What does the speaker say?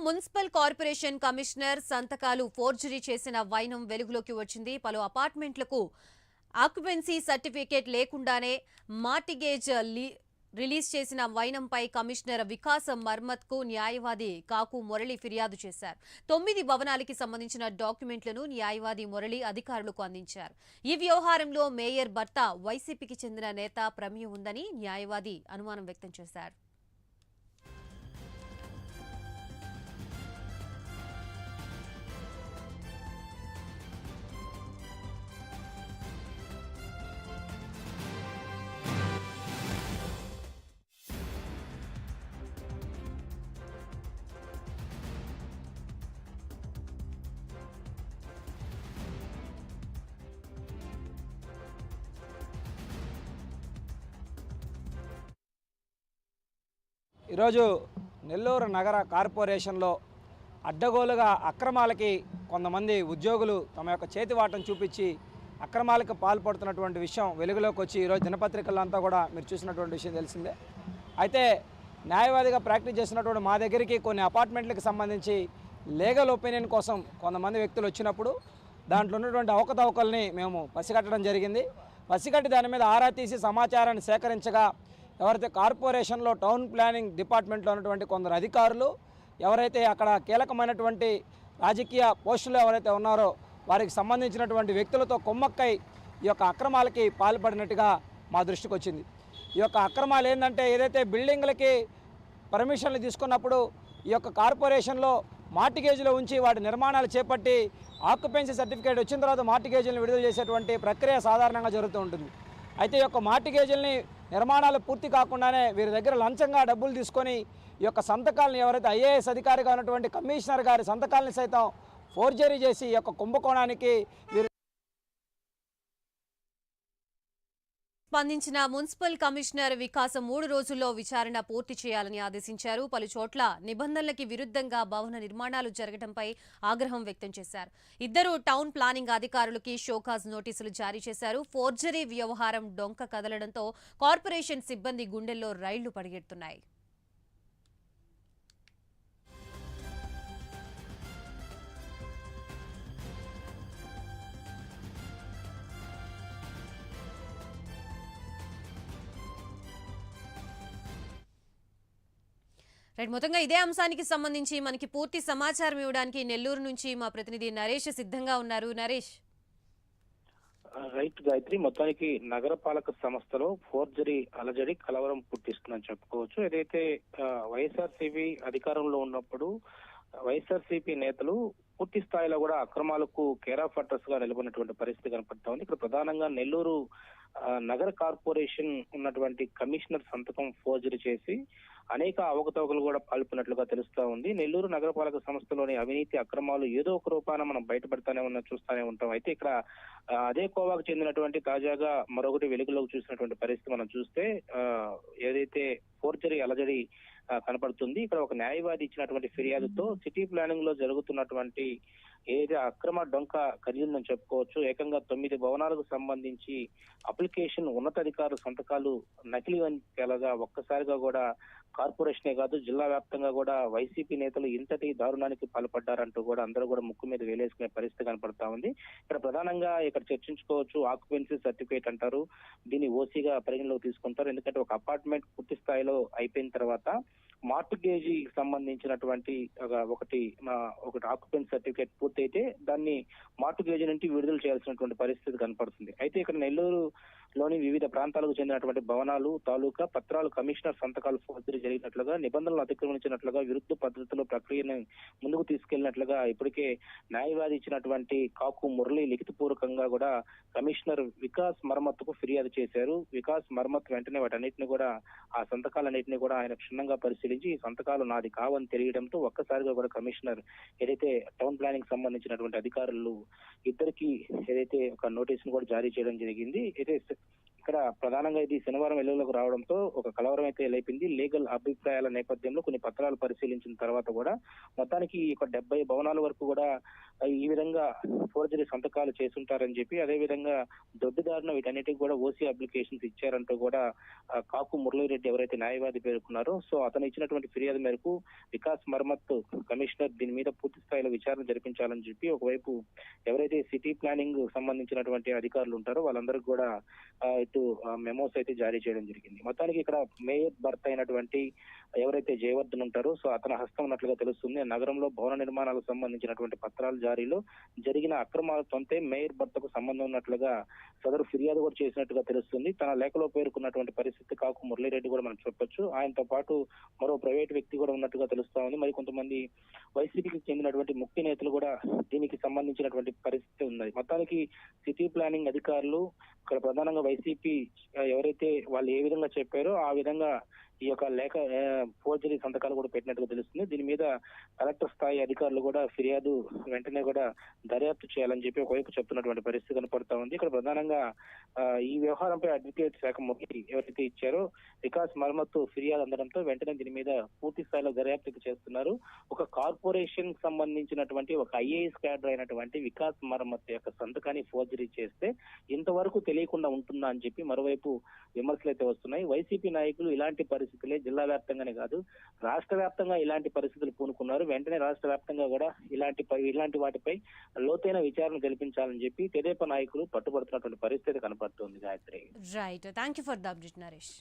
Municipal corporation commissioner సంతకాలు forgery చేసిన వైనం వెలుగులోకి వచ్చింది. పలు అపార్ట్మెంట్లకు ఆక్యుపెన్సీ సర్టిఫికేట్ లేకుండానే మార్టిగేజ్ రిలీజ్ చేసిన వైనంపై కమిషనర్ వికాస్ మర్మత్కు న్యాయవాది కాకు మురళి ఫిర్యాదు చేశారు. 9 భవనాలకి సంబంధించిన డాక్యుమెంట్లను న్యాయవాది మురళి అధికారులకు అందించారు. ఈ వ్యవహారంలో మేయర్ భర్త వైసీపీకి చెందిన నేత ప్రమేయం ఉందని న్యాయవాది అనుమానం వ్యక్తం చేశారు. ఈరోజు నెల్లూరు నగర కార్పొరేషన్లో అడ్డగోలుగా అక్రమాలకి కొంతమంది ఉద్యోగులు తమ యొక్క చేతివాటం చూపించి అక్రమాలకు పాల్పడుతున్నటువంటి విషయం వెలుగులోకి వచ్చి ఈరోజు దినపత్రికల్లో అంతా కూడా మీరు చూసినటువంటి విషయం తెలిసిందే. అయితే న్యాయవాదిగా ప్రాక్టీస్ చేసినటువంటి మా దగ్గరికి కొన్ని అపార్ట్మెంట్లకు సంబంధించి లీగల్ ఒపీనియన్ కోసం కొంతమంది వ్యక్తులు వచ్చినప్పుడు దాంట్లో ఉన్నటువంటి అవకతవకల్ని మేము పసిగట్టడం జరిగింది. పసిగట్టి దాని మీద ఆరా తీసి సమాచారాన్ని సేకరించగా ఎవరైతే కార్పొరేషన్లో టౌన్ ప్లానింగ్ డిపార్ట్మెంట్లో ఉన్నటువంటి కొందరు అధికారులు ఎవరైతే అక్కడ కీలకమైనటువంటి రాజకీయ పోస్టులు ఎవరైతే ఉన్నారో వారికి సంబంధించినటువంటి వ్యక్తులతో కొమ్మక్కై ఈ యొక్క అక్రమాలకి పాల్పడినట్టుగా మా దృష్టికి వచ్చింది. ఈ యొక్క అక్రమాలు ఏంటంటే ఏదైతే బిల్డింగ్లకి పర్మిషన్లు తీసుకున్నప్పుడు ఈ యొక్క కార్పొరేషన్లో మార్టిగేజ్లో ఉంచి వాటి నిర్మాణాలు చేపట్టి ఆక్యుపెన్సీ సర్టిఫికేట్ వచ్చిన తర్వాత మార్టిగేజ్లను విడుదల చేసేటువంటి ప్రక్రియ సాధారణంగా జరుగుతూ ఉంటుంది. అయితే ఈ యొక్క మార్టిగేజ్ని నిర్మాణాలు పూర్తి కాకుండానే వీరి దగ్గర లంచంగా డబ్బులు తీసుకొని ఈ యొక్క సంతకాలను ఎవరైతే ఐఏఎస్ అధికారిగా ఉన్నటువంటి కమిషనర్ గారి సంతకాలను సైతం ఫోర్జరీ చేసి ఈ యొక్క కుంభకోణానికి వీరు స్పందించిన మున్సిపల్ కమిషనర్ వికాస్ 3 రోజుల్లో విచారణ పూర్తి చేయాలని ఆదేశించారు. పలు చోట్ల నిబంధనలకి విరుద్ధంగా భవన నిర్మాణాలు జరగడంపై ఆగ్రహం వ్యక్తం చేశారు. ఇద్దరు టౌన్ ప్లానింగ్ అధికారులకి షోకాజ్ నోటీసులు జారీ చేశారు. ఫోర్జరీ వ్యవహారం డొంక కదలడంతో కార్పొరేషన్ సిబ్బంది గుండెల్లో రైళ్లు పరిగెడుతున్నాయి. రైట్, మొత్తంగా ఇదే అంశానికి సంబంధించి మనకి పూర్తి సమాచారం ఇవ్వడానికి నెల్లూరు నుంచి మా ప్రతినిధి నరేష్ సిద్ధంగా ఉన్నారు. నరేష్. రైట్ గాయత్రి, మొత్తానికి నగరపాలక సంస్థలో ఫోర్జరీ అలజడి కలవరం పుట్టిస్తుందని చెప్పుకోవచ్చు. ఏదైతే వైఎస్ఆర్సీపీ అధికారంలో ఉన్నప్పుడు వైఎస్ఆర్సీపీ నేతలు పూర్తి స్థాయిలో కూడా అక్రమాలకు కేర్ ఆఫ్ అడ్రస్ గా నిలబడినటువంటి పరిస్థితి కనపడతా ఉంది. ఇక్కడ ప్రధానంగా నెల్లూరు నగర కార్పొరేషన్ ఉన్నటువంటి కమిషనర్ సంతకం ఫోర్జరీ చేసి అనేక అవకతవకలు కూడా పాల్పడినట్లుగా తెలుస్తా ఉంది. నెల్లూరు నగరపాలక సంస్థలోని అవినీతి అక్రమాలు ఏదో ఒక రూపాన మనం బయటపడతానే చూస్తానే ఉంటాం. అయితే ఇక్కడ అదే కోవాకు చెందినటువంటి తాజాగా మరొకటి వెలుగులోకి చూసినటువంటి పరిస్థితి మనం చూస్తే ఏదైతే ఫోర్జరీ అలజడి కనపడుతుంది. ఇక్కడ ఒక న్యాయవాది ఇచ్చినటువంటి ఫిర్యాదుతో సిటీ ప్లానింగ్ లో జరుగుతున్నటువంటి ఏదైతే అక్రమ డొంక కదిలిందని చెప్పుకోవచ్చు. ఏకంగా 9 భవనాలకు సంబంధించి అప్లికేషన్ ఉన్నతాధికారుల సంతకాలు నకిలీ అని తేలగా ఒక్కసారిగా కూడా కార్పొరేషనే కాదు జిల్లా వ్యాప్తంగా కూడా వైసీపీ నేతలు ఇంతటి దారుణానికి పాల్పడ్డారంటూ కూడా అందరూ కూడా ముక్కు మీద వేలేసుకునే పరిస్థితి కనపడతా ఉంది. ఇక్కడ ప్రధానంగా ఇక్కడ చర్చించుకోవచ్చు ఆక్యుపెన్సీ సర్టిఫికేట్ అంటారు. దీన్ని ఓసీగా పరిగణలోకి తీసుకుంటారు. ఎందుకంటే ఒక అపార్ట్మెంట్ పూర్తి స్థాయిలో అయిపోయిన తర్వాత మార్టిగేజ్ సంబంధించినటువంటి ఒకటి ఆక్యుపెన్సీ సర్టిఫికేట్ పూర్తయితే దాన్ని మార్టిగేజ్ నుండి విడుదల చేయాల్సినటువంటి పరిస్థితి కనపడుతుంది. అయితే ఇక్కడ నెల్లూరులోని వివిధ ప్రాంతాలకు చెందినటువంటి భవనాలు తాలూకా పత్రాలు కమిషనర్ సంతకాలు ఫోర్జరీ జరిగినట్లుగా నిబంధనలు అతిక్రమించినట్లుగా విరుద్ధ పద్ధతిలో ప్రక్రియను ముందుకు తీసుకెళ్లినట్లుగా ఇప్పటికే న్యాయవాది ఇచ్చినటువంటి కాకు మురళి లిఖితపూర్వకంగా కూడా కమిషనర్ వికాస్ మర్మత్కు ఫిర్యాదు చేశారు. వికాస్ మర్మత్ వెంటనే వాటన్నిటిని కూడా ఆ సంతకాలన్నింటినీ కూడా ఆయన క్షుణ్ణంగా పరిశీలించి ఈ సంతకాలు నాది కావని తెలియడంతో ఒక్కసారిగా కూడా కమిషనర్ ఏదైతే టౌన్ ప్లానింగ్ సంబంధించినటువంటి అధికారులు ఇద్దరికి ఏదైతే ఒక నోటీసును కూడా జారీ చేయడం జరిగింది. అయితే ఇక్కడ ప్రధానంగా ఇది శనివారం వెలుగులోకి రావడంతో ఒక కలవరం అయితే లేపింది. లీగల్ అభిప్రాయాల నేపథ్యంలో కొన్ని పత్రాలు పరిశీలించిన తర్వాత కూడా మొత్తానికి ఒక 70 భవనాల వరకు కూడా ఈ విధంగా ఫోర్జరీ సంతకాలు చేసుంటారని చెప్పి, అదే విధంగా దొడ్డిదారున వీటన్నిటికి కూడా ఓసీ అప్లికేషన్స్ ఇచ్చారంటూ కూడా కాకు మురళీరెడ్డి ఎవరైతే న్యాయవాది పేర్కొన్నారో, సో అతను ఇచ్చినటువంటి ఫిర్యాదు మేరకు వికాస్ మర్మత్ కమిషనర్ దీని మీద పూర్తి స్థాయిలో విచారణ జరిపించాలని చెప్పి, ఒకవైపు ఎవరైతే సిటీ ప్లానింగ్ సంబంధించినటువంటి అధికారులు ఉంటారో వాళ్ళందరికీ కూడా ఇటు మెమోస్ అయితే జారీ చేయడం జరిగింది. మొత్తానికి ఇక్కడ మేయర్ భర్త అయినటువంటి ఎవరైతే జయవర్ధన్ ఉంటారో, సో అతని హస్తం ఉన్నట్లుగా తెలుస్తుంది. నగరంలో భవన నిర్మాణాలకు సంబంధించినటువంటి పత్రాల జారీలో జరిగిన అక్రమాలతోంతే మేయర్ భర్తకు సంబంధం ఉన్నట్లుగా సదరు ఫిర్యాదు కూడా చేసినట్టుగా తెలుస్తుంది. తన లేఖలో పేర్కొన్నటువంటి పరిస్థితి కాకు మురళీరెడ్డి కూడా మనం చెప్పొచ్చు. ఆయనతో పాటు మరో ప్రైవేట్ వ్యక్తి కూడా ఉన్నట్టుగా తెలుస్తా ఉంది. మరి కొంతమంది వైసీపీకి చెందినటువంటి ముఖ్య నేతలు కూడా దీనికి సంబంధించినటువంటి పరిస్థితి ఉన్నది. మొత్తానికి సిటీ ప్లానింగ్ అధికారులు ఇక్కడ ప్రధానంగా వైసీపీ ఎవరైతే వాళ్ళు ఏ విధంగా చెప్పారో ఆ విధంగా ఈ యొక్క లేఖ ఫోర్జరీ సంతకాలు కూడా పెట్టినట్టుగా తెలుస్తుంది. దీని మీద కలెక్టర్ స్థాయి అధికారులు కూడా ఫిర్యాదు వెంటనే కూడా దర్యాప్తు చేయాలని చెప్పి ఒకవైపు చెప్తున్నటువంటి పరిస్థితి కనపడతా ఉంది. ఇక్కడ ప్రధానంగా ఈ వ్యవహారంపై అడ్వకేట్ శాఖ ముఖ్య ఎవరైతే ఇచ్చారో వికాస్ మర్మత్ ఫిర్యాదు అందడంతో వెంటనే దీని మీద పూర్తి స్థాయిలో దర్యాప్తు చేస్తున్నారు. ఒక కార్పొరేషన్ సంబంధించినటువంటి ఒక ఐఏఎస్ క్యాడర్ అయినటువంటి వికాస్ మర్మత్ యొక్క సంతకాన్ని ఫోర్జరీ చేస్తే ఇంతవరకు తెలియకుండా ఉంటుందా అని చెప్పి మరోవైపు విమర్శలు అయితే వస్తున్నాయి. వైసీపీ నాయకులు ఇలాంటి పరిస్థితులే జిల్లా వ్యాప్తంగానే కాదు రాష్ట్ర వ్యాప్తంగా ఇలాంటి పరిస్థితులు పూనుకున్నారు. వెంటనే రాష్ట్ర వ్యాప్తంగా కూడా ఇలాంటి వాటిపై లోతైన విచారణ జరిపించాలని చెప్పి తెదేపా నాయకులు పట్టుబడుతున్నటువంటి పరిస్థితి కనపడుతోంది. Gayatri. Right, thank you for the update Naresh.